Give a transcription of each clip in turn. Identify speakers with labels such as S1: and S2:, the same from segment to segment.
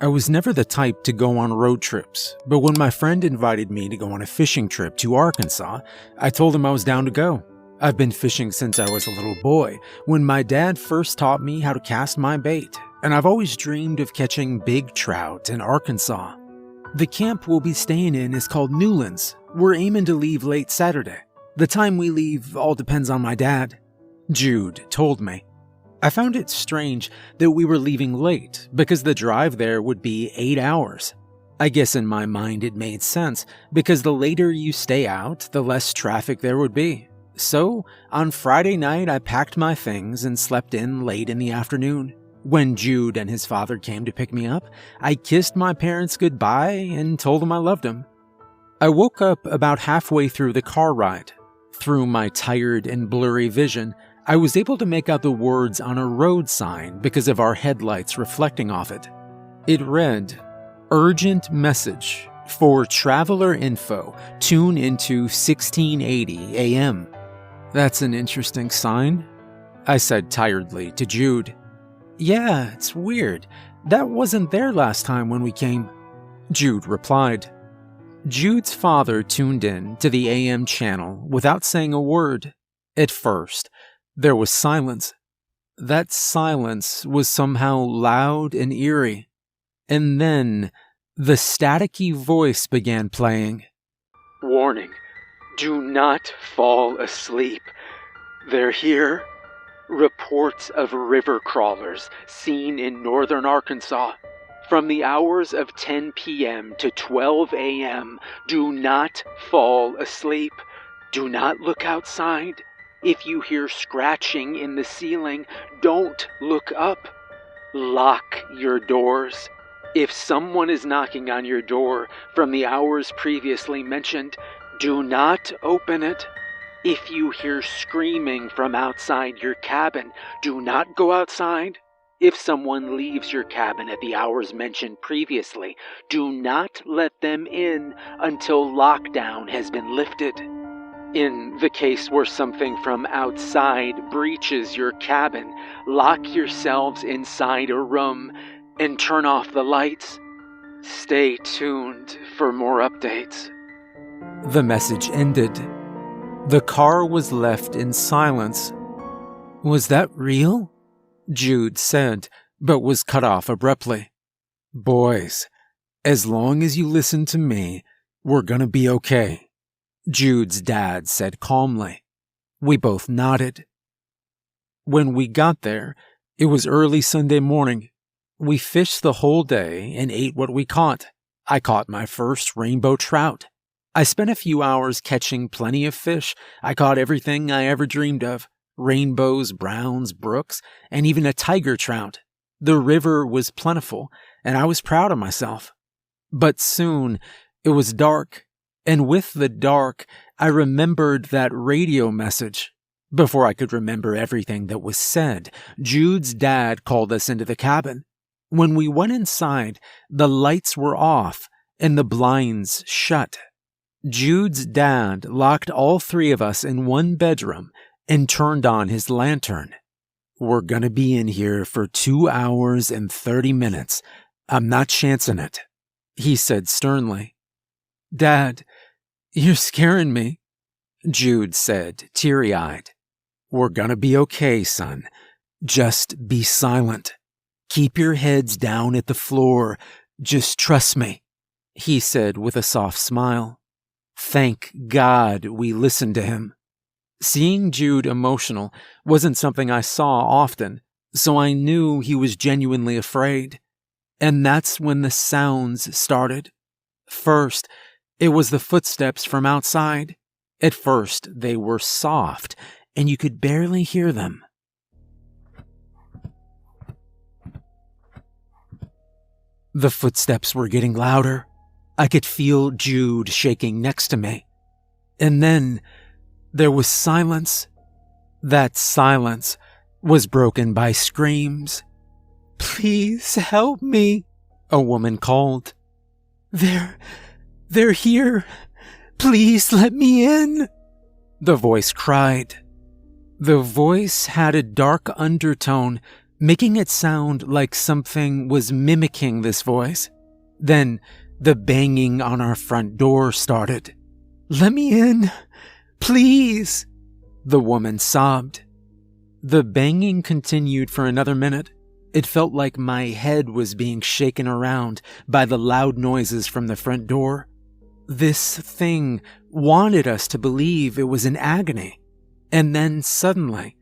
S1: I was never the type to go on road trips, but when my friend invited me to go on a fishing trip to Arkansas, I told him I was down to go. I've been fishing since I was a little boy, when my dad first taught me how to cast my bait, and I've always dreamed of catching big trout in Arkansas. The camp we'll be staying in is called Newlands. We're aiming to leave late Saturday. The time we leave all depends on my dad, Jude told me. I found it strange that we were leaving late because the drive there would be 8 hours. I guess in my mind it made sense because the later you stay out, the less traffic there would be. So, on Friday night I packed my things and slept in late in the afternoon. When Jude and his father came to pick me up, I kissed my parents goodbye and told them I loved them. I woke up about halfway through the car ride. Through my tired and blurry vision, I was able to make out the words on a road sign because of our headlights reflecting off it. It read, "Urgent message. For traveler info, tune into 1680 AM. That's an interesting sign, I said tiredly to Jude. Yeah, it's weird. That wasn't there last time when we came, Jude replied. Jude's father tuned in to the AM channel without saying a word. At first, there was silence. That silence was somehow loud and eerie. And then, the staticky voice began playing. Warning, do not fall asleep. They're here. Reports of river crawlers seen in northern Arkansas. From the hours of 10 p.m. to 12 a.m., do not fall asleep. Do not look outside. If you hear scratching in the ceiling, don't look up. Lock your doors. If someone is knocking on your door from the hours previously mentioned, do not open it. If you hear screaming from outside your cabin, do not go outside. If someone leaves your cabin at the hours mentioned previously, do not let them in until lockdown has been lifted. In the case where something from outside breaches your cabin, lock yourselves inside a room and turn off the lights. Stay tuned for more updates. The message ended. The car was left in silence. Was that real? Jude said, but was cut off abruptly. Boys, as long as you listen to me, we're gonna be okay, Jude's dad said calmly. We both nodded. When we got there, it was early Sunday morning. We fished the whole day and ate what we caught. I caught my first rainbow trout. I spent a few hours catching plenty of fish. I caught everything I ever dreamed of. Rainbows, browns, brooks, and even a tiger trout. The river was plentiful, and I was proud of myself. But soon, it was dark, and with the dark, I remembered that radio message. Before I could remember everything that was said, Jude's dad called us into the cabin. When we went inside, the lights were off, and the blinds shut. Jude's dad locked all three of us in one bedroom and turned on his lantern. We're gonna be in here for 2 hours and 30 minutes. I'm not chancing it, he said sternly. Dad, you're scaring me, Jude said, teary-eyed. We're gonna be okay, son. Just be silent. Keep your heads down at the floor. Just trust me, he said with a soft smile. Thank God we listened to him. Seeing Jude emotional wasn't something I saw often, so I knew he was genuinely afraid. And that's when the sounds started. First, it was the footsteps from outside. At first, they were soft, and you could barely hear them. The footsteps were getting louder. I could feel Jude shaking next to me. And then there was silence. That silence was broken by screams. Please help me, a woman called. They're here. Please let me in, the voice cried. The voice had a dark undertone, making it sound like something was mimicking this voice. Then the banging on our front door started. "Let me in, please," the woman sobbed. The banging continued for another minute. It felt like my head was being shaken around by the loud noises from the front door. This thing wanted us to believe it was in agony. And then suddenly,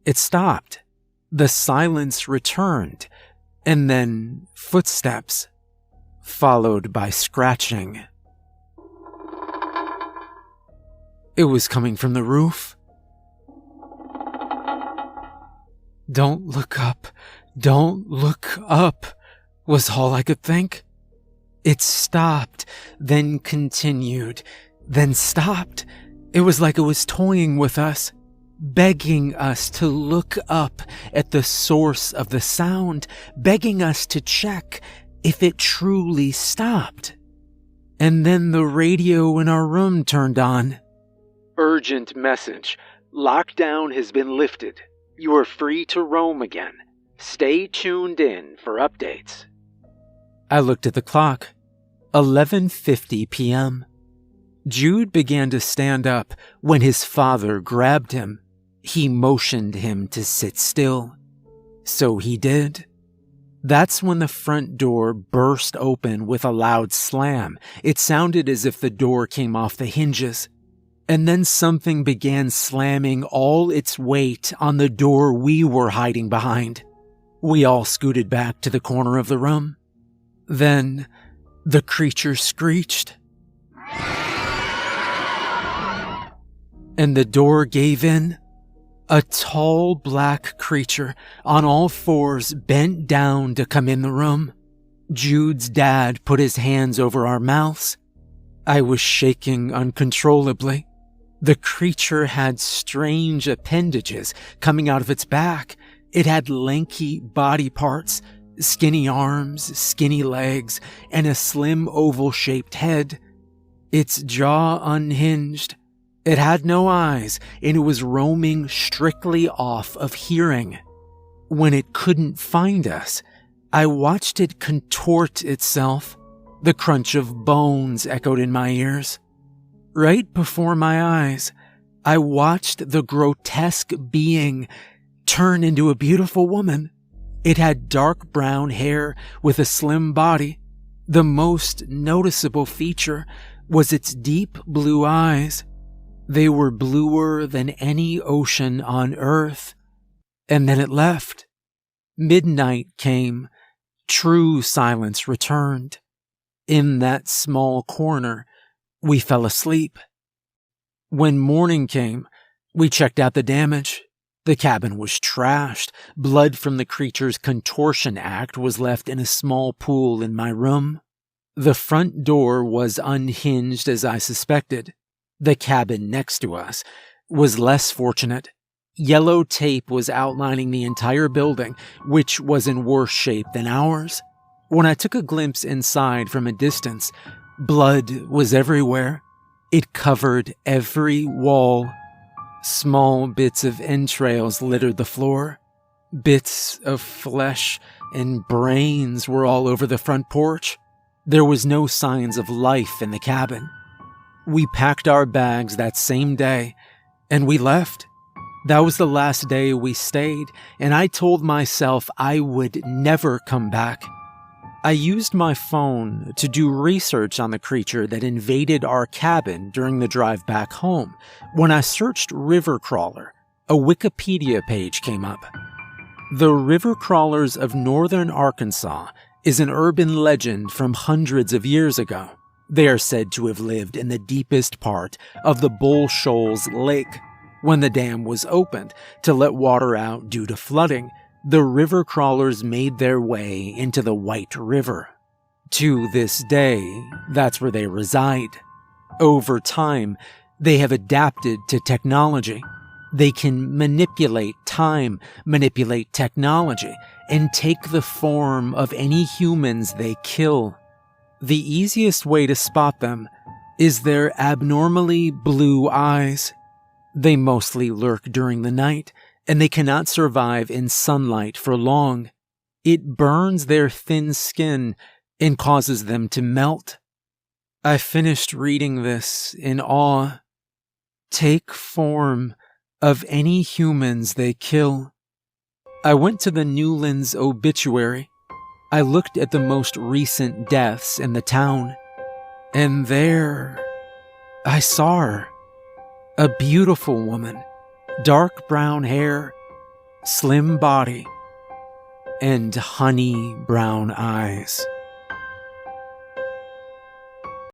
S1: it stopped. The silence returned, and then footsteps, followed by scratching. It was coming from the roof. "Don't look up, don't look up," was all I could think. It stopped, then continued, then stopped. It was like it was toying with us, begging us to look up at the source of the sound, begging us to check if it truly stopped. And then the radio in our room turned on. "Urgent message. Lockdown has been lifted. You are free to roam again. Stay tuned in for updates." I looked at the clock. 11:50 p.m. Jude began to stand up when his father grabbed him. He motioned him to sit still. So he did. That's when the front door burst open with a loud slam. It sounded as if the door came off the hinges. And then something began slamming all its weight on the door we were hiding behind. We all scooted back to the corner of the room. Then the creature screeched. And the door gave in. A tall black creature on all fours bent down to come in the room. Jude's dad put his hands over our mouths. I was shaking uncontrollably. The creature had strange appendages coming out of its back. It had lanky body parts, skinny arms, skinny legs, and a slim oval-shaped head. Its jaw unhinged. It had no eyes, and it was roaming strictly off of hearing. When it couldn't find us, I watched it contort itself. The crunch of bones echoed in my ears. Right before my eyes, I watched the grotesque being turn into a beautiful woman. It had dark brown hair with a slim body. The most noticeable feature was its deep blue eyes. They were bluer than any ocean on Earth. And then it left. Midnight came. True silence returned. In that small corner, we fell asleep. When morning came, we checked out the damage. The cabin was trashed. Blood from the creature's contortion act was left in a small pool in my room. The front door was unhinged as I suspected. The cabin next to us was less fortunate. Yellow tape was outlining the entire building, which was in worse shape than ours. When I took a glimpse inside from a distance, blood was everywhere. It covered every wall. Small bits of entrails littered the floor. Bits of flesh and brains were all over the front porch. There was no signs of life in the cabin. We packed our bags that same day, and we left. That was the last day we stayed, and I told myself I would never come back. I used my phone to do research on the creature that invaded our cabin during the drive back home. When I searched river crawler, a Wikipedia page came up. The river crawlers of northern Arkansas is an urban legend from hundreds of years ago. They are said to have lived in the deepest part of the 𝘀𝗰𝗿𝘆 Lake. When the dam was opened to let water out due to flooding, the river crawlers made their way into the White River. To this day, that's where they reside. Over time, they have adapted to technology. They can manipulate time, manipulate technology, and take the form of any humans they kill. The easiest way to spot them is their abnormally blue eyes. They mostly lurk during the night and they cannot survive in sunlight for long. It burns their thin skin and causes them to melt. I finished reading this in awe. Take form of any humans they kill. I went to the Newlands obituary. I looked at the most recent deaths in the town. And there, I saw her. A beautiful woman, dark brown hair, slim body, and honey brown eyes.